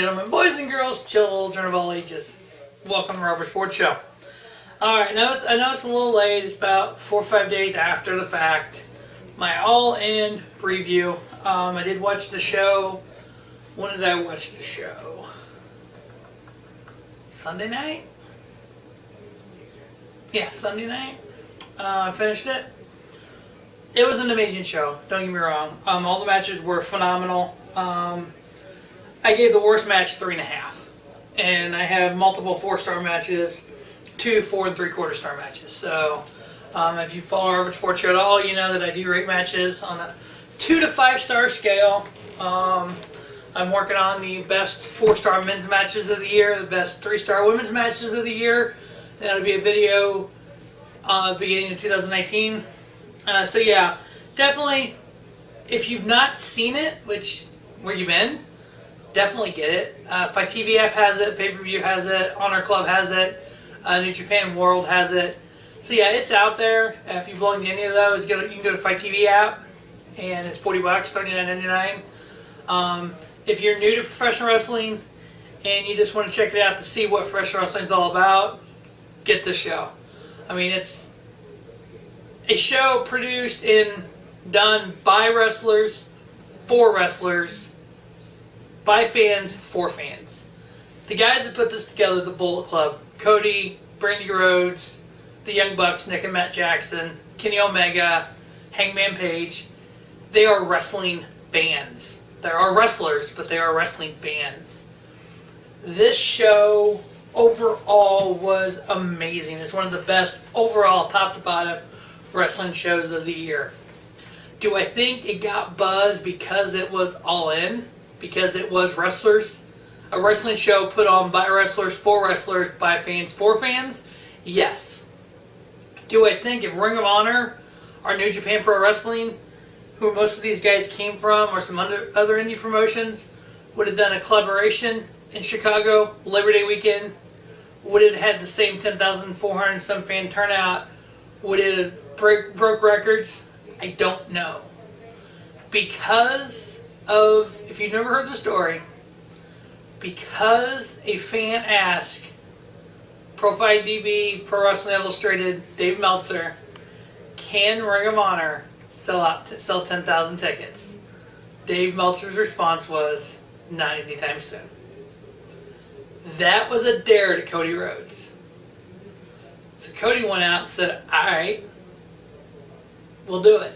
gentlemen, boys and girls, children of all ages, welcome to Rubber Sports Show. Alright, I know it's a little late. It's about 4 or 5 days after the fact. My all-in review. I did watch the show. When did I watch the show? Sunday night? Yeah, Sunday night. I finished it. It was an amazing show, don't get me wrong. All the matches were phenomenal. I gave the worst match 3.5. And I have multiple 4-star matches, 2 4 3/4 star matches. So if you follow Rubber Sports Show at all, you know that I do rate matches on a 2 to 5 star scale. I'm working on the best 4-star men's matches of the year, the best 3-star women's matches of the year. That'll be a video beginning of 2019. So yeah, definitely, if you've not seen it, where you been, definitely get it. Fight TV app has it, Pay-Per-View has it, Honor Club has it, New Japan World has it. So yeah, it's out there. If you belong to any of those, you can go to Fight TV app, and it's $40, $39.99. If you're new to professional wrestling and you just want to check it out to see what professional wrestling is all about, get the show. I mean, it's a show produced and done by wrestlers, for wrestlers, by fans, for fans. The guys that put this together, the Bullet Club, Cody, Brandy Rhodes, the Young Bucks, Nick and Matt Jackson, Kenny Omega, Hangman Page, they are wrestling bands. There are wrestlers, but they are wrestling bands. This show overall was amazing. It's one of the best overall, top to bottom, wrestling shows of the year. Do I think it got buzz because it was all in? Because it was wrestlers? A wrestling show put on by wrestlers, for wrestlers, by fans, for fans? Yes. Do I think if Ring of Honor or New Japan Pro Wrestling, who most of these guys came from, or some other indie promotions, would have done a collaboration in Chicago, Labor Day weekend, would it have had the same 10,400 some fan turnout? Would it have broke records? I don't know. Because of, if you've never heard the story, because a fan asked Profile DB, Pro Wrestling Illustrated, Dave Meltzer, can Ring of Honor sell 10,000 tickets? Dave Meltzer's response was, not anytime soon. That was a dare to Cody Rhodes. So Cody went out and said, alright, we'll do it.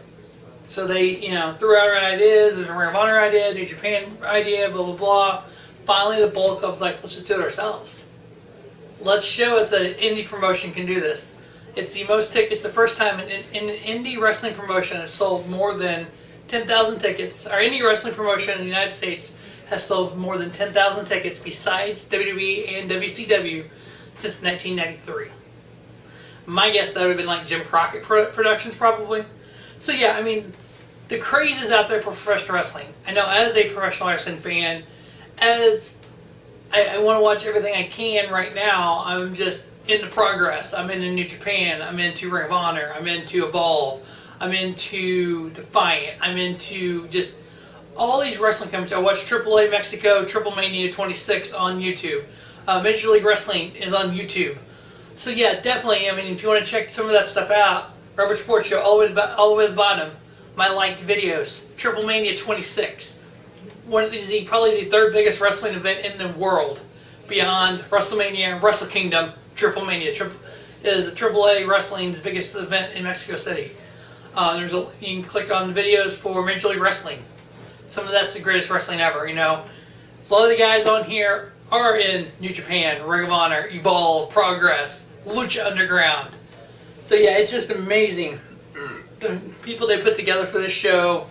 So they, threw out ideas. There's a Ring of Honor idea, New Japan idea, blah, blah, blah. Finally, the Bullet Club's like, let's just do it ourselves. Let's show us that an indie promotion can do this. It's the most tickets. It's the first time in an indie wrestling promotion has sold more than 10,000 tickets. Our indie wrestling promotion in the United States has sold more than 10,000 tickets besides WWE and WCW since 1993. My guess that would have been like Jim Crockett Productions probably. So yeah, I mean, the craze is out there for professional wrestling. I know as a professional wrestling fan, as I want to watch everything I can right now, I'm just into Progress. I'm into New Japan. I'm into Ring of Honor. I'm into Evolve. I'm into Defiant. I'm into just all these wrestling companies. I watch AAA Mexico, Triple Mania 26 on YouTube. Major League Wrestling is on YouTube. So yeah, definitely, I mean, if you want to check some of that stuff out, Rubber Sports Show, all the way to the bottom, my liked videos. Triple Mania 26. Probably the third biggest wrestling event in the world, beyond WrestleMania and Wrestle Kingdom. Triple Mania is AAA Wrestling's biggest event in Mexico City. You can click on the videos for Major League Wrestling. Some of that's the greatest wrestling ever. A lot of the guys on here are in New Japan, Ring of Honor, Evolve, Progress, Lucha Underground. So yeah, it's just amazing. The people they put together for this show,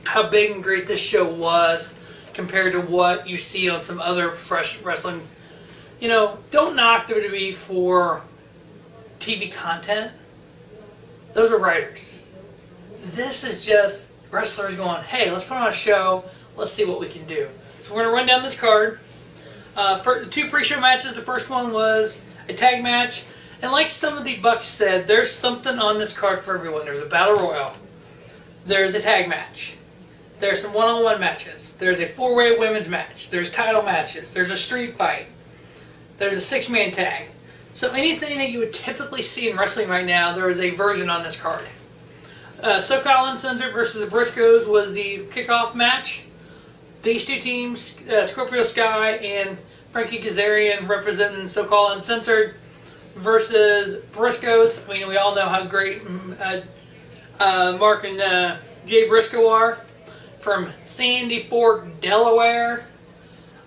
how big and great this show was compared to what you see on some other fresh wrestling. Don't knock WWE for TV content. Those are writers. This is just wrestlers going, hey, let's put on a show. Let's see what we can do. So we're going to run down this card. For the 2 pre-show matches, the first one was a tag match. And like some of the Bucks said, there's something on this card for everyone. There's a battle royal. There's a tag match. There's some one-on-one matches. There's a four-way women's match. There's title matches. There's a street fight. There's a six-man tag. So anything that you would typically see in wrestling right now, there is a version on this card. SoCal Uncensored versus the Briscoes was the kickoff match. These two teams, Scorpio Sky and Frankie Kazarian, representing SoCal Uncensored versus Briscoes. I mean, we all know how great Mark and Jay Briscoe are from Sandy Fork, Delaware.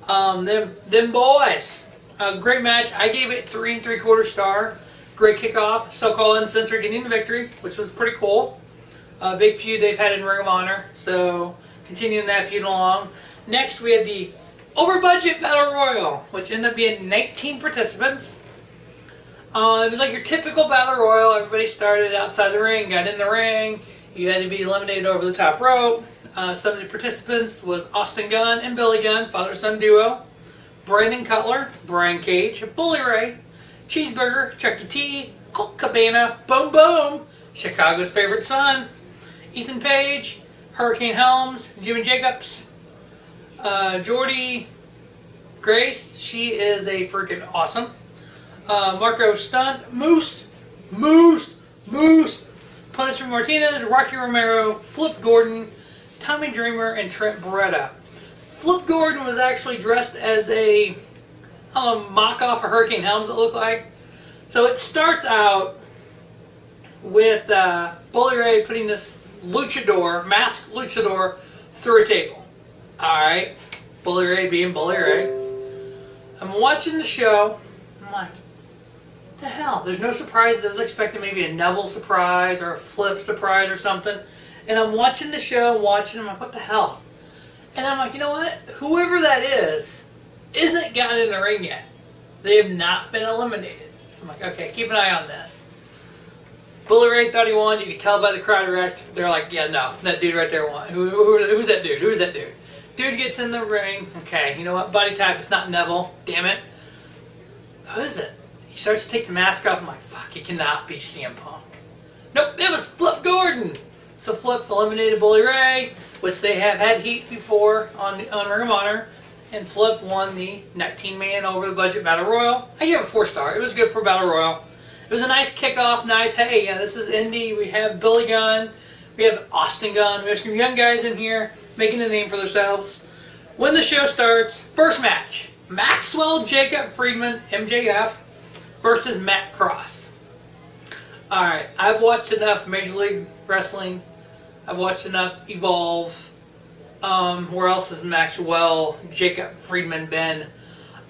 Them boys. A great match. I gave it 3 3/4 star. Great kickoff. SoCal Uncensored getting the victory, which was pretty cool. Big feud they've had in Ring of Honor. So continuing that feud along. Next, we had the over budget battle royal, which ended up being 19 participants. It was like your typical battle royal. Everybody started outside the ring, got in the ring. You had to be eliminated over the top rope. Some of the participants was Austin Gunn and Billy Gunn, father-son duo. Brandon Cutler, Brian Cage, Bully Ray, Cheeseburger, Chucky T, Colt Cabana, Boom Boom, Chicago's favorite son, Ethan Page, Hurricane Helms, Jimmy Jacobs, Jordy Grace, she is a freaking awesome. Marco Stunt, Moose, Punisher Martinez, Rocky Romero, Flip Gordon, Tommy Dreamer, and Trent Beretta. Flip Gordon was actually dressed as a mock-off of Hurricane Helms, it looked like. So it starts out with Bully Ray putting this masked luchador, through a table. Alright, Bully Ray being Bully Ray. I'm watching the show, I'm like, what the hell? There's no surprises. I was expecting maybe a Neville surprise or a Flip surprise or something. And I'm watching the show, I'm like, what the hell? And I'm like, you know what? Whoever that isn't gotten in the ring yet. They have not been eliminated. So I'm like, okay, keep an eye on this. Bully Ray thought he won. You could tell by the crowd reaction. They're like, yeah, no, that dude right there won. Who's that dude? Who's that dude? Dude gets in the ring. Okay, you know what? Body type, it's not Neville. Damn it. Who is it? He starts to take the mask off. I'm like, fuck, it cannot be CM Punk. Nope, it was Flip Gordon. So Flip eliminated Bully Ray, which they have had heat before on Ring of Honor, and Flip won the 19-man over the budget battle royal. I gave it 4 star. It was good for battle royal. It was a nice kickoff. Nice. Hey, yeah, this is Indy. We have Billy Gunn. We have Austin Gunn. We have some young guys in here making a name for themselves. When the show starts, first match: Maxwell Jacob Friedman, MJF, versus Matt Cross. All right, I've watched enough Major League Wrestling. I've watched enough Evolve. Where else has Maxwell Jacob Friedman been?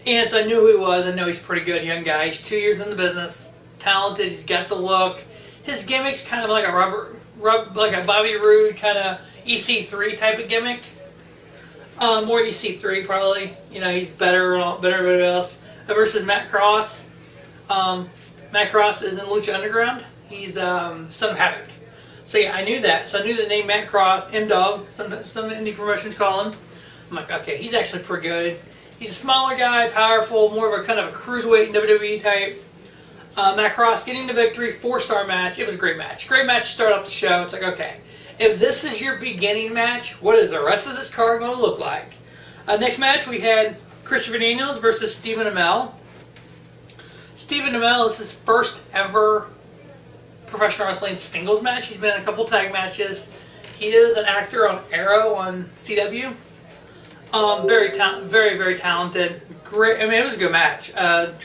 And so I knew who he was. I know he's a pretty good young guy. He's 2 years in the business. Talented. He's got the look. His gimmick's kind of like a Bobby Roode kind of EC3 type of gimmick. More EC3 probably. You know, he's better than everybody else. Versus Matt Cross. Matt Cross is in Lucha Underground. He's Son of Havoc. So yeah, I knew that. So I knew the name Matt Cross, M-Dog, some indie promotions call him. I'm like, okay, he's actually pretty good. He's a smaller guy, powerful, more of a kind of a cruiserweight WWE type. Matt Cross getting the victory, 4-star match. It was a great match. Great match to start off the show. It's like, okay, if this is your beginning match, what is the rest of this card going to look like? Next match, we had Christopher Daniels versus Stephen Amell. Stephen Amell is his first ever professional wrestling singles match. He's been in a couple tag matches. He is an actor on Arrow on CW. Very, very talented. Great. I mean, it was a good match.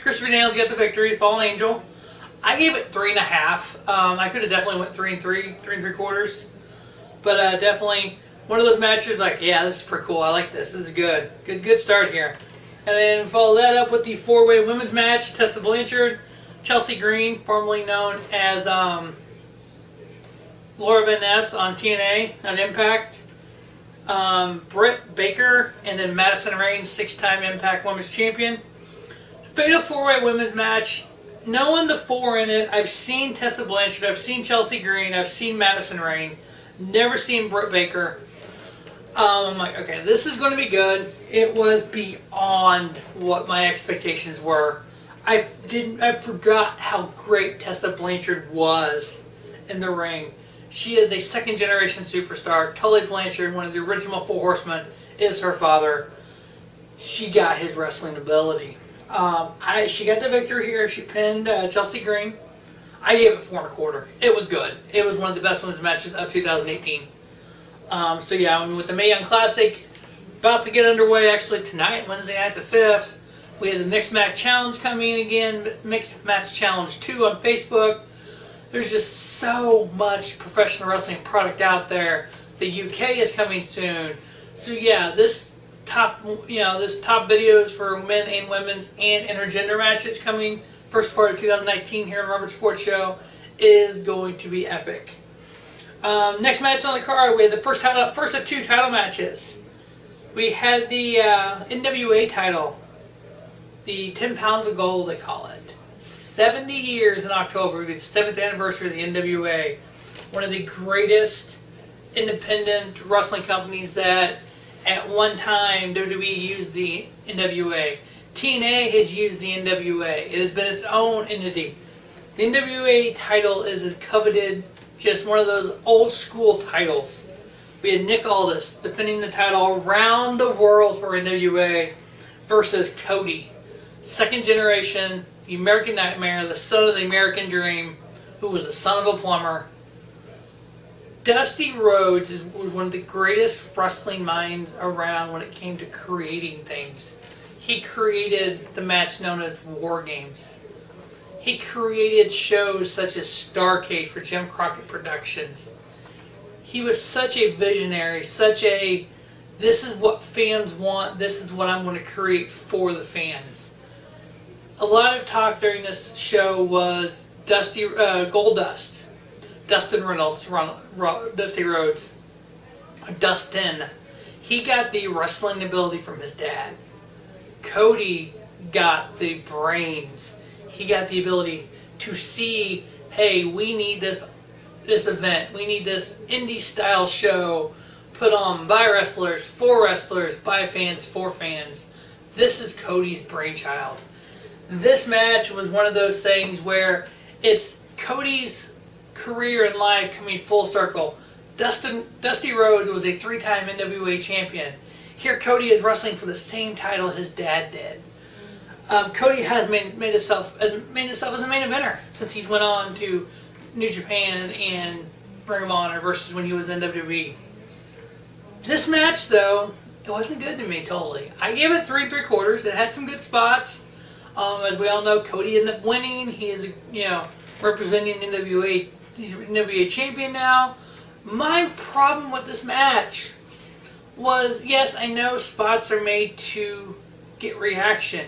Christopher Daniels got the victory. Fallen Angel. I gave it 3.5. I could have definitely went 3 3/4. But definitely one of those matches. Like, yeah, this is pretty cool. I like this. This is good. Good start here. And then follow that up with the 4-way women's match. Tessa Blanchard, Chelsea Green, formerly known as Laura Van Ness on TNA on Impact, Britt Baker, and then Madison Rain, 6-time Impact Women's Champion. Fatal 4-way women's match. Knowing the 4 in it, I've seen Tessa Blanchard, I've seen Chelsea Green, I've seen Madison Rain, never seen Britt Baker. I'm like, okay, this is going to be good. It was beyond what my expectations were. I forgot how great Tessa Blanchard was in the ring. She is a second generation superstar. Tully Blanchard, one of the original Four Horsemen, is her father. She got his wrestling ability. She got the victory here. She pinned Chelsea Green. I gave it 4.25. It was good. It was one of the best women's matches of 2018. So yeah, I mean, with the Mae Young Classic about to get underway, actually tonight, Wednesday night the 5th, we had the Mixed Match Challenge coming in again, Mixed Match Challenge 2 on Facebook. There's just so much professional wrestling product out there. The UK is coming soon. So yeah, this top videos for men and women's and intergender matches coming first part of 2019 here on Rubber Sports Show is going to be epic. Next match on the card, we had the first of two title matches. We had the NWA title, the 10 pounds of gold they call it. 70 years in October, will be the 7th anniversary of the NWA. One of the greatest independent wrestling companies that at one time WWE used the NWA. TNA has used the NWA. It has been its own entity. The NWA title is a coveted, just one of those old school titles. We had Nick Aldis defending the title around the world for NWA versus Cody. Second generation, the American Nightmare, the son of the American Dream, who was the son of a plumber. Dusty Rhodes was one of the greatest wrestling minds around when it came to creating things. He created the match known as War Games. He created shows such as Starrcade for Jim Crockett Productions. He was such a visionary, this is what fans want, this is what I'm going to create for the fans. A lot of talk during this show was Goldust, Dustin Reynolds, Dusty Rhodes, Dustin. He got the wrestling ability from his dad. Cody got the brains. He got the ability to see, hey, we need this event. We need this indie style show put on by wrestlers, for wrestlers, by fans, for fans. This is Cody's brainchild. This match was one of those things where it's Cody's career in life coming full circle. Dusty Rhodes was a 3-time NWA champion. Here Cody is wrestling for the same title his dad did. Cody has made himself as the main eventer since he's went on to New Japan and Ring of Honor versus when he was in WWE. This match, though, it wasn't good to me totally. I gave it 3 3/4. It had some good spots. As we all know, Cody ended up winning. He is, representing NWA. He's NWA champion now. My problem with this match was, yes, I know spots are made to get reaction.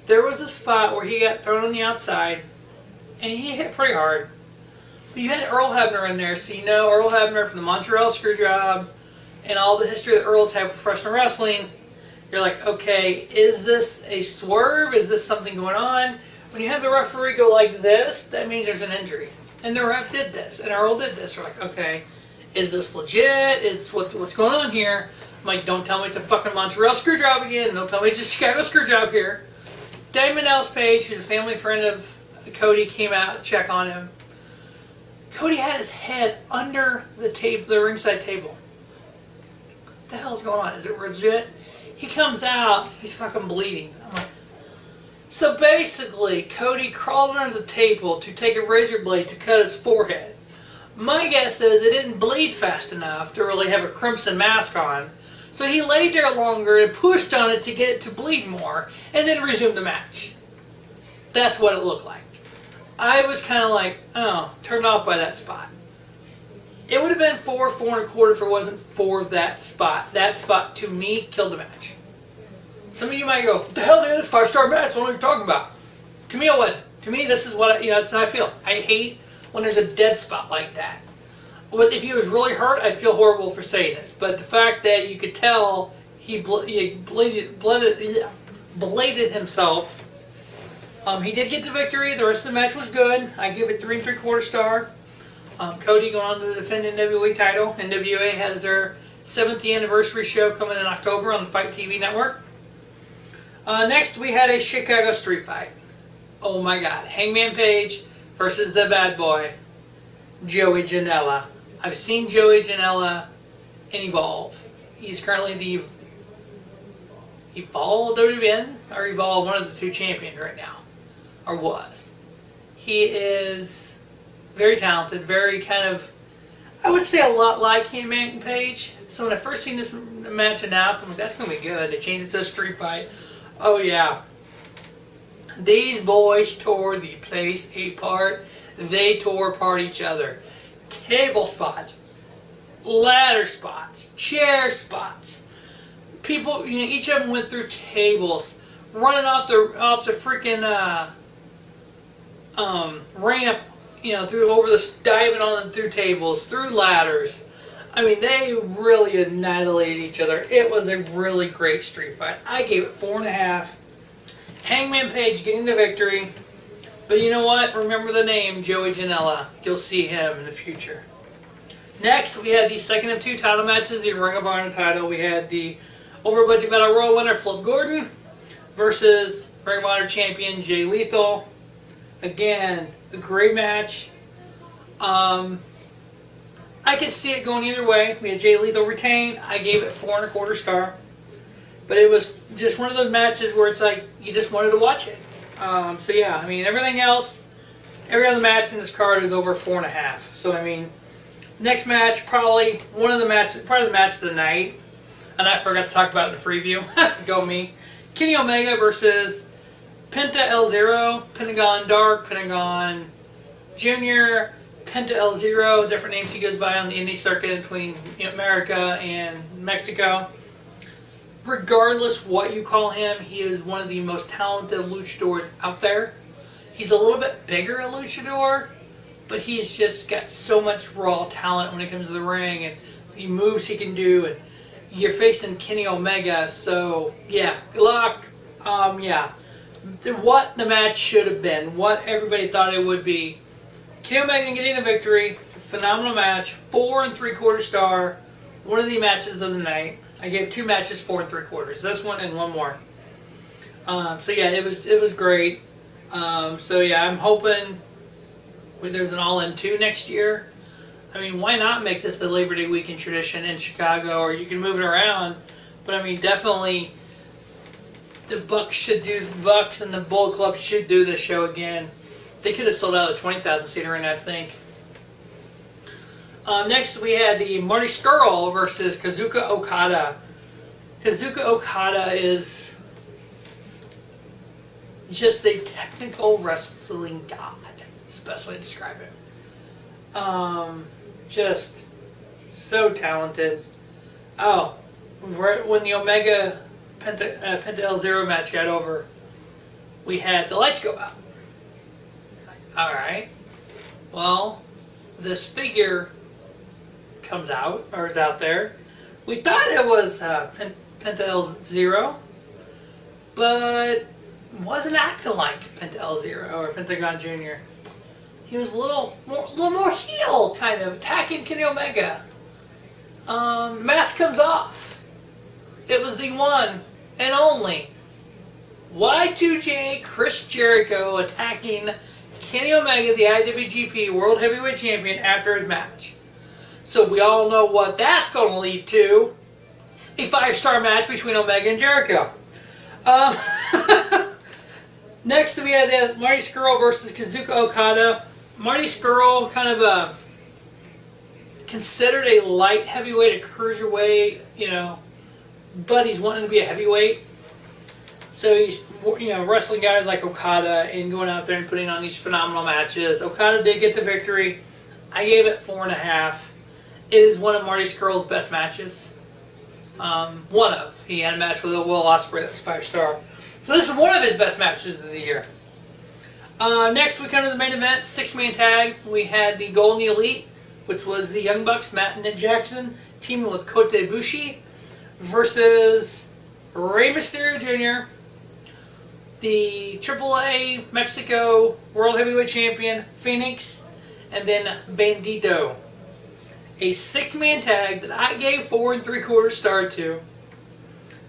There was a spot where he got thrown on the outside, and he hit pretty hard. But you had Earl Hebner in there, so you know Earl Hebner from the Montreal Screwjob and all the history that Earls have with professional wrestling. You're like, okay, is this a swerve? Is this something going on? When you have the referee go like this, that means there's an injury. And the ref did this, and Earl did this. We're like, okay, is this legit? Is what's going on here? I'm like, don't tell me it's a fucking Montreal Screwjob again. Don't tell me it's a Chicago Screwjob here. Diamond Dallas Page, who's a family friend of Cody, came out to check on him. Cody had his head under the ringside table. What the hell's going on? Is it legit? He comes out, he's fucking bleeding. I'm like, so basically, Cody crawled under the table to take a razor blade to cut his forehead. My guess is it didn't bleed fast enough to really have a crimson mask on. So he laid there longer and pushed on it to get it to bleed more, and then resumed the match. That's what it looked like. I was kind of like, oh, turned off by that spot. It would have been 4 4.25 if it wasn't for that spot. That spot, to me, killed the match. Some of you might go, what the hell, dude? It's a 5-star match. What are you talking about? To me, it wasn't. To me, this is what that's how I feel. I hate when there's a dead spot like that. But if he was really hurt, I'd feel horrible for saying this. But the fact that you could tell he bladed himself. He did get the victory. The rest of the match was good. I give it 3 3/4 star. Cody going on to defend the NWA title. NWA has their 7th anniversary show coming in October on the Fight TV network. Next, we had a Chicago street fight. Oh my God. Hangman Page versus the bad boy, Joey Janela. I've seen Joey Janela in Evolve. He's currently the Evolve WWN or Evolve, one of the two champions right now, or was. He is very talented, very kind of, I would say a lot like Hangman Page. So when I first seen this match announced, I'm like, that's going to be good. They changed it to a street fight. Oh yeah. These boys tore the place apart. They tore apart each other. Table spots, ladder spots, chair spots. People, each of them went through tables, running off the freaking ramp, through over this, diving on through tables, through ladders. I mean, they really annihilated each other. It was a really great street fight. I gave it 4.5. Hangman Page getting the victory. But you know what? Remember the name, Joey Janela. You'll see him in the future. Next, we had the second of two title matches, the Ring of Honor title. We had the Over Budget Battle Royal winner, Flip Gordon, versus Ring of Honor champion, Jay Lethal. Again, a great match. I could see it going either way. We had Jay Lethal retain. I gave it 4.25 stars. But it was just one of those matches where it's like, you just wanted to watch it. So yeah, I mean, everything else, every other match in this card is over 4.5. So I mean, next match, probably the match of the night. And I forgot to talk about it in the preview. Go me. Kenny Omega versus Penta El Zero, Pentagon Dark, Pentagon Junior, Penta El Zero, different names he goes by on the indie circuit between America and Mexico. Regardless what you call him, he is one of the most talented luchadors out there. He's a little bit bigger a luchador, but he's just got so much raw talent when it comes to the ring and the moves he can do. And you're facing Kenny Omega, so yeah, good luck. What the match should have been, what everybody thought it would be. Kenny Omega getting a victory, phenomenal match, 4.75 stars, one of the matches of the night. I gave two matches 4.75. This one and one more. So yeah, it was great. So yeah, I'm hoping there's an All-In 2 next year. I mean, why not make this the Labor Day weekend tradition in Chicago, or you can move it around. But I mean, definitely the Bucks and the Bullet Club should do this show again. They could have sold out a 20,000 seat arena, I think. Next, we had the Marty Scurll versus Kazuchika Okada. Kazuchika Okada is just a technical wrestling god. It's the best way to describe it. Just so talented. Oh, when the Omega Penta El Zero match got over, we had the lights go out. Alright. Well, this figure comes out, or is out there. We thought it was Penta El Zero, but wasn't acting like Penta El Zero or Pentagon Junior. He was a little more heel, kind of attacking Kenny Omega. Mask comes off. It was the one and only Y2J Chris Jericho attacking Kenny Omega, the IWGP World Heavyweight Champion, after his match. So we all know what that's going to lead to. A 5-star match between Omega and Jericho. Next we had Marty Scurll versus Kazuchika Okada. Marty Scurll, kind of considered a light heavyweight, a cruiserweight, but he's wanting to be a heavyweight. So he's wrestling guys like Okada and going out there and putting on these phenomenal matches. Okada did get the victory. I gave it 4.5. It is one of Marty Scurll's best matches. He had a match with Will Ospreay that was 5-star. So this is one of his best matches of the year. Next we come to the main event, 6-man tag. We had the Golden Elite, which was the Young Bucks, Matt and Nick Jackson, teaming with Kota Ibushi, versus Rey Mysterio Jr., the AAA Mexico World Heavyweight Champion, Phoenix, and then Bandito. A 6-man tag that I gave 4.75 stars to.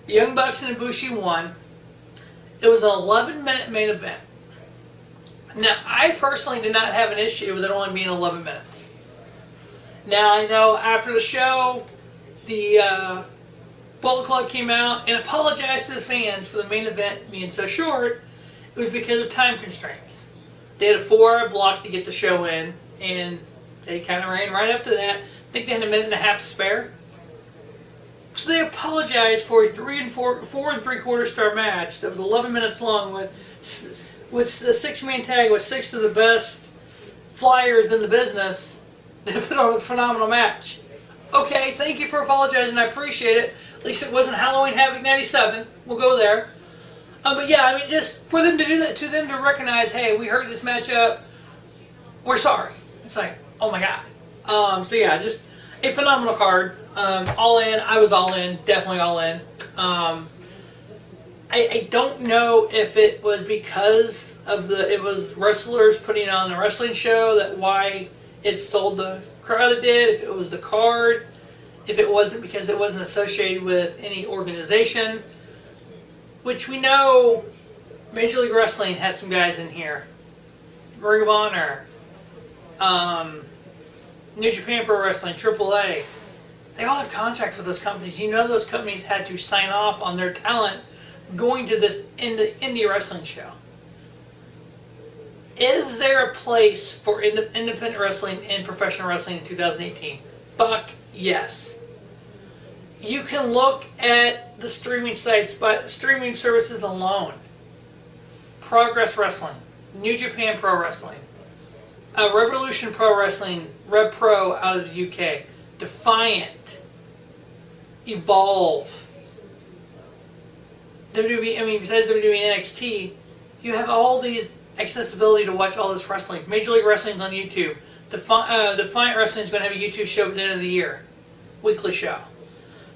The Young Bucks and Ibushi won. It was an 11-minute main event. Now, I personally did not have an issue with it only being 11 minutes. Now I know after the show, the Bullet Club came out and apologized to the fans for the main event being so short. It was because of time constraints. They had a 4-hour block to get the show in, and they kind of ran right up to that. I think they had a minute and a half to spare. So they apologized for a 4 3/4 star match that was 11 minutes long with a 6-man tag with 6 of the best flyers in the business to put on a phenomenal match. Okay, thank you for apologizing. I appreciate it. At least it wasn't Halloween Havoc 97. We'll go there. But yeah, I mean, just for them to do that, to them to recognize, hey, we heard this matchup. We're sorry. It's like, oh my god. So yeah, just a phenomenal card. All in. I was all in. Definitely all in. I don't know if it was because of it was wrestlers putting on a wrestling show that why it sold the crowd it did. If it was the card. If it wasn't because it wasn't associated with any organization. Which we know Major League Wrestling had some guys in here. Ring of Honor. New Japan Pro Wrestling, AAA. They all have contracts with those companies. You know those companies had to sign off on their talent going to this indie wrestling show. Is there a place for independent wrestling and professional wrestling in 2018? Fuck yes. You can look at the streaming sites, but streaming services alone. Progress Wrestling, New Japan Pro Wrestling, Revolution Pro Wrestling, Rev Pro out of the UK, Defiant, Evolve, WWE, I mean, besides WWE and NXT, you have all these accessibility to watch all this wrestling. Major League Wrestling's on YouTube. Defiant Wrestling is going to have a YouTube show at the end of the year. Weekly show.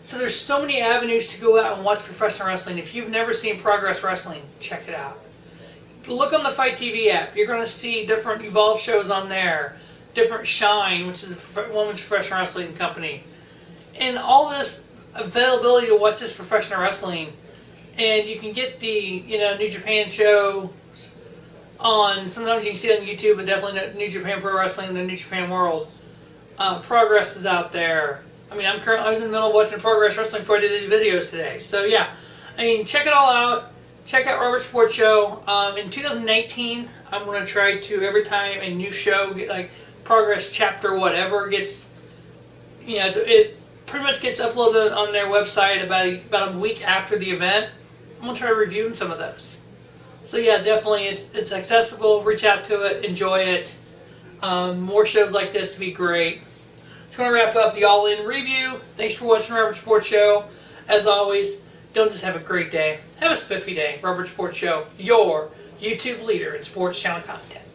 So there's so many avenues to go out and watch professional wrestling. If you've never seen Progress Wrestling, check it out. Look on the Fight TV app. You're going to see different Evolve shows on there. Different Shine, which is a women's professional wrestling company. And all this availability to watch this professional wrestling. And you can get the New Japan show on, sometimes you can see it on YouTube, but definitely New Japan Pro Wrestling, the New Japan World. Progress is out there. I mean, I was in the middle of watching Progress Wrestling before I did these videos today. So yeah, I mean, check it all out. Check out Robert Sports Show. In 2019, I'm going to try to, every time a new show, like Progress Chapter whatever gets, it pretty much gets uploaded on their website about a week after the event. I'm going to try reviewing some of those. So yeah, definitely it's accessible. Reach out to it. Enjoy it. More shows like this would be great. It's going to wrap up the All In review. Thanks for watching Robert Sports Show. As always, don't just have a great day. Have a spiffy day. Robert Sports Show, your YouTube leader in sports channel content.